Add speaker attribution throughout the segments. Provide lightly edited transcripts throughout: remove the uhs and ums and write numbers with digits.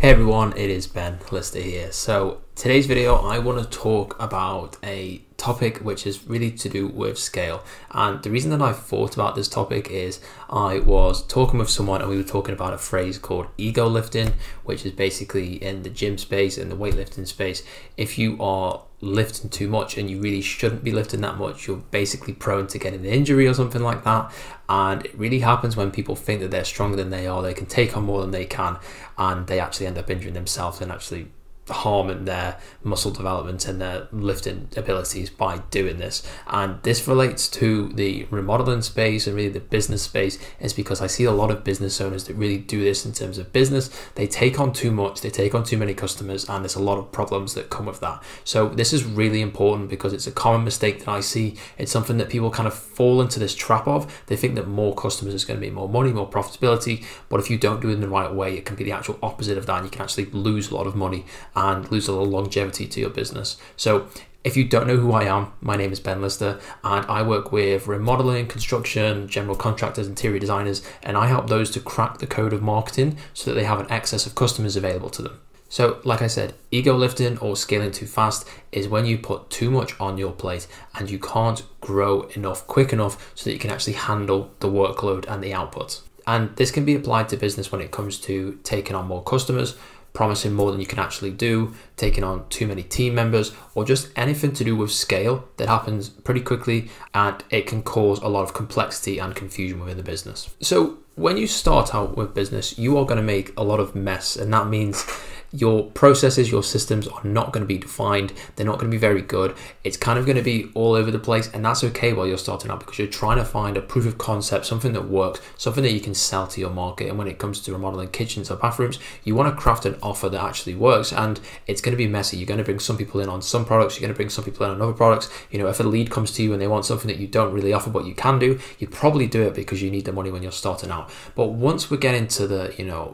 Speaker 1: Hey everyone, it is Ben Lister here. So today's video I want to talk about a topic which is really to do with scale, and the reason that I thought about this topic is I was talking with someone and we were talking about a phrase called ego lifting, which is basically in the gym space and the weightlifting space. If you are lifting too much and you really shouldn't be lifting that much, you're basically prone to getting an injury or something like that. And it really happens when people think that they're stronger than they are, they can take on more than they can, and they actually end up injuring themselves and actually harming their muscle development and their lifting abilities by doing this. And this relates to the remodeling space and really the business space, is because I see a lot of business owners that really do this in terms of business. They take on too much, they take on too many customers, and there's a lot of problems that come with that. So this is really important because it's a common mistake that I see. It's something that people kind of fall into this trap of. They think that more customers is going to be more money, more profitability, but if you don't do it in the right way, it can be the actual opposite of that, and you can actually lose a lot of money and lose a little longevity to your business. So if you don't know who I am, my name is Ben Lister, and I work with remodeling, construction, general contractors, interior designers, and I help those to crack the code of marketing so that they have an excess of customers available to them. So like I said, ego lifting or scaling too fast is when you put too much on your plate and you can't grow enough quick enough so that you can actually handle the workload and the output. And this can be applied to business when it comes to taking on more customers, promising more than you can actually do, taking on too many team members, or just anything to do with scale that happens pretty quickly, and it can cause a lot of complexity and confusion within the business. So when you start out with business, you are going to make a lot of mess, and that means your processes, your systems are not going to be defined. They're not going to be very good. It's kind of going to be all over the place, and that's okay while you're starting out, because you're trying to find a proof of concept, something that works, something that you can sell to your market. And when it comes to remodeling kitchens or bathrooms, you want to craft an offer that actually works, and it's going to be messy. You're going to bring some people in on some products, you're going to bring some people in on other products. You know, if a lead comes to you and they want something that you don't really offer but you can do, you'd probably do it because you need the money when you're starting out. But once we get into the,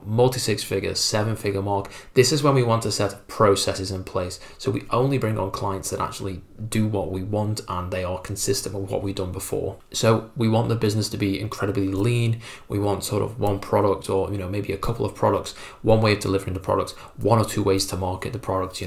Speaker 1: multi-six figure, 7-figure mark, this is when we want to set processes in place. So we only bring on clients that actually do what we want and they are consistent with what we've done before. So we want the business to be incredibly lean. We want sort of one product, or maybe a couple of products, one way of delivering the product, one or two ways to market the product,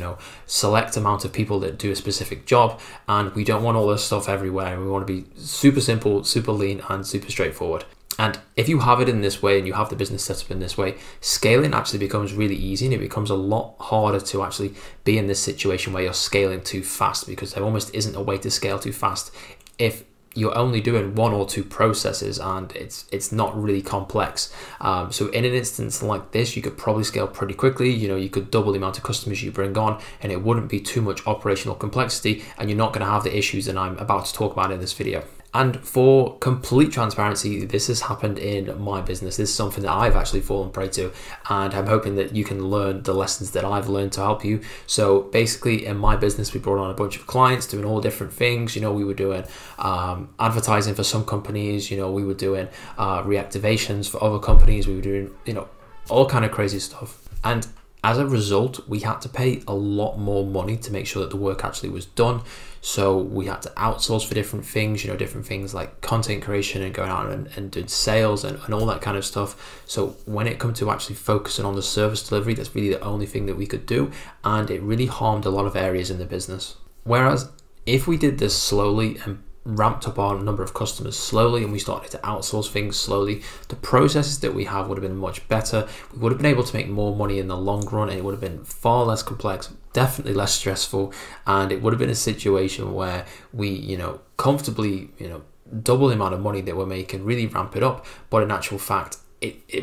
Speaker 1: select amount of people that do a specific job, and we don't want all this stuff everywhere. We want to be super simple, super lean, and super straightforward. And if you have it in this way and you have the business set up in this way, scaling actually becomes really easy, and it becomes a lot harder to actually be in this situation where you're scaling too fast, because there almost isn't a way to scale too fast if you're only doing one or two processes and it's not really complex. So in an instance like this, you could probably scale pretty quickly. You could double the amount of customers you bring on, and it wouldn't be too much operational complexity, and you're not going to have the issues that I'm about to talk about in this video. And for complete transparency, this has happened in my business. This is something that I've actually fallen prey to, and I'm hoping that you can learn the lessons that I've learned to help you. So basically in my business, we brought on a bunch of clients doing all different things. We were doing advertising for some companies, we were doing reactivations for other companies, we were doing, all kind of crazy stuff. And as a result, we had to pay a lot more money to make sure that the work actually was done. So we had to outsource for different things, different things like content creation and going out and doing sales and all that kind of stuff. So when it comes to actually focusing on the service delivery, that's really the only thing that we could do. And it really harmed a lot of areas in the business. Whereas if we did this slowly and ramped up our number of customers slowly, and we started to outsource things slowly, the processes that we have would have been much better. We would have been able to make more money in the long run, and it would have been far less complex, definitely less stressful, and it would have been a situation where we, comfortably, double the amount of money that we're making, really ramp it up. But in actual fact,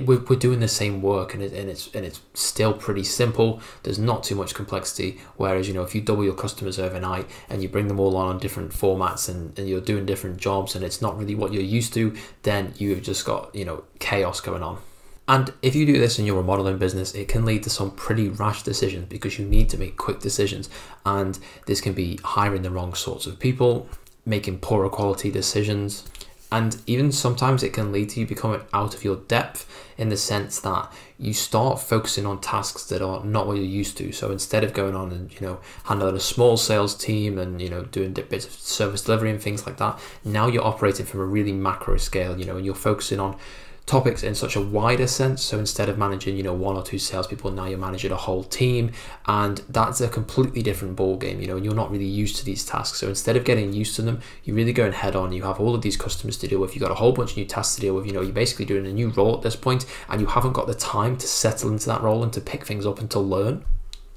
Speaker 1: we're doing the same work, and it's still pretty simple. There's not too much complexity. Whereas if you double your customers overnight and you bring them all on different formats and you're doing different jobs and it's not really what you're used to, then you've just got chaos going on. And if you do this in your remodeling business, it can lead to some pretty rash decisions, because you need to make quick decisions, and this can be hiring the wrong sorts of people, making poorer quality decisions. And even sometimes it can lead to you becoming out of your depth, in the sense that you start focusing on tasks that are not what you're used to. So instead of going on and, handling a small sales team and, doing bits of service delivery and things like that, now you're operating from a really macro scale, and you're focusing on topics in such a wider sense. So instead of managing, you know, 1 or 2 salespeople, now you're managing a whole team, and that's a completely different ball game, you know, and you're not really used to these tasks. So instead of getting used to them, you're really going head on. You have all of these customers to deal with, you've got a whole bunch of new tasks to deal with, you know, you're basically doing a new role at this point, and you haven't got the time to settle into that role and to pick things up and to learn.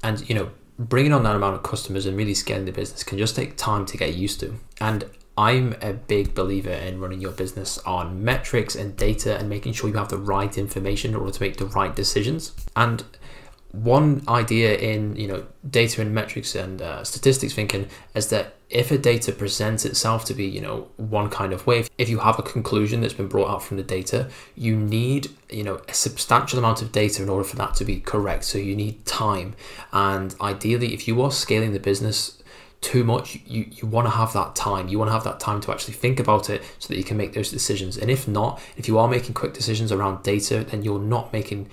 Speaker 1: And, you know, bringing on that amount of customers and really scaling the business can just take time to get used to. And I'm a big believer in running your business on metrics and data and making sure you have the right information in order to make the right decisions. And one idea in, you know, data and metrics and statistics thinking is that if a data presents itself to be, you know, one kind of way, if you have a conclusion that's been brought out from the data, you need, you know, a substantial amount of data in order for that to be correct. So you need time. And ideally, if you are scaling the business too much, you want to have that time. You want to have that time to actually think about it so that you can make those decisions. And if not, if you are making quick decisions around data, then you're making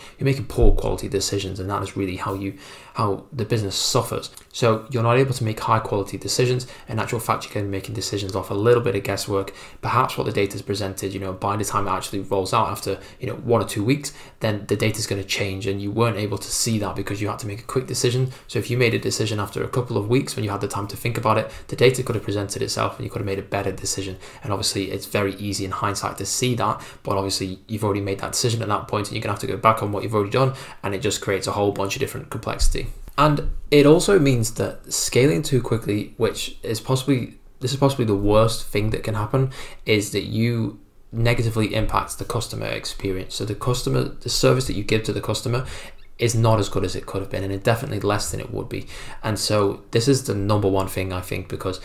Speaker 1: poor quality decisions, and that is really how the business suffers. So you're not able to make high quality decisions. In actual fact, you're going to be making decisions off a little bit of guesswork. Perhaps what the data is presented, you know, by the time it actually rolls out after, you know, 1 or 2 weeks, then the data is going to change, and you weren't able to see that because you had to make a quick decision. So if you made a decision after a couple of weeks when you had the time to think about it, the data could have presented itself and you could have made a better decision. And obviously it's very easy in hindsight to see that, but obviously you've already made that decision at that point, and you're gonna have to go back on what you've already done, and it just creates a whole bunch of different complexity. And it also means that scaling too quickly, which is possibly the worst thing that can happen, is that you negatively impact the customer experience. So the service that you give to the customer is not as good as it could have been, and it's definitely less than it would be. And so this is the number one thing, I think, because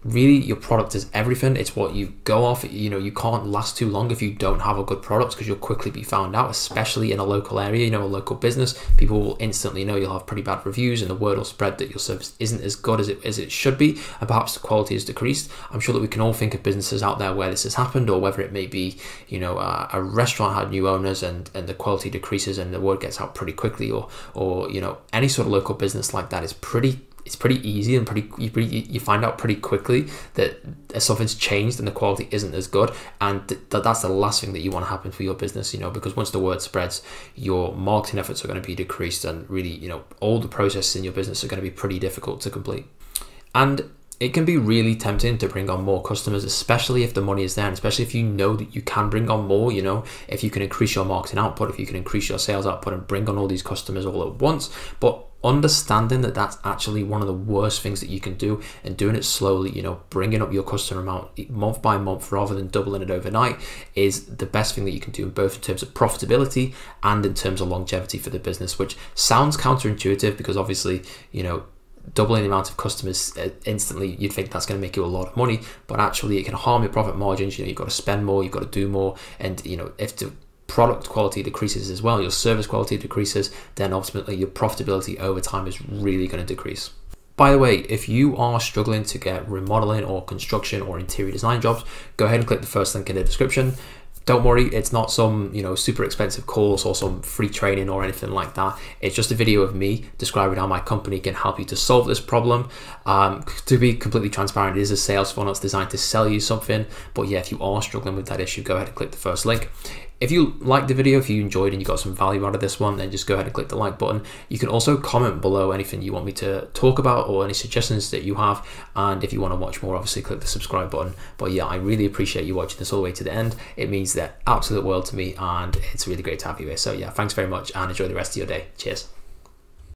Speaker 1: really your product is everything. It's what you go off. You know, you can't last too long if you don't have a good product, because you'll quickly be found out, especially in a local area, you know, a local business. People will instantly know. You'll have pretty bad reviews, and the word will spread that your service isn't as good as it should be, and perhaps the quality is decreased. I'm sure that we can all think of businesses out there where this has happened, or whether it may be, you know, a restaurant had new owners and the quality decreases and the word gets out pretty quickly, or you know, any sort of local business like that is pretty easy, and you find out pretty quickly that something's changed and the quality isn't as good, and that's the last thing that you want to happen for your business, you know, because once the word spreads, your marketing efforts are going to be decreased, and really, you know, all the processes in your business are going to be pretty difficult to complete. And it can be really tempting to bring on more customers, especially if the money is there, and especially if you know that you can bring on more, you know, if you can increase your marketing output, if you can increase your sales output and bring on all these customers all at once. But understanding that that's actually one of the worst things that you can do, and doing it slowly, you know, bringing up your customer amount month by month rather than doubling it overnight, is the best thing that you can do, both in terms of profitability and in terms of longevity for the business, which sounds counterintuitive because obviously, you know, doubling the amount of customers instantly, you'd think that's going to make you a lot of money, but actually it can harm your profit margins. You know, you've got to spend more, you've got to do more, and you know, if the product quality decreases as well, your service quality decreases, then ultimately your profitability over time is really going to decrease. By the way, if you are struggling to get remodeling or construction or interior design jobs, go ahead and click the first link in the description. Don't worry, it's not some, you know, super expensive course or some free training or anything like that. It's just a video of me describing how my company can help you to solve this problem. To be completely transparent, it is a sales funnel. It's designed to sell you something. But yeah, if you are struggling with that issue, go ahead and click the first link. If you liked the video, if you enjoyed and you got some value out of this one, then just go ahead and click the like button. You can also comment below anything you want me to talk about or any suggestions that you have. And if you want to watch more, obviously click the subscribe button. But yeah, I really appreciate you watching this all the way to the end. It means the absolute world to me, and it's really great to have you here. So yeah, thanks very much and enjoy the rest of your day. Cheers.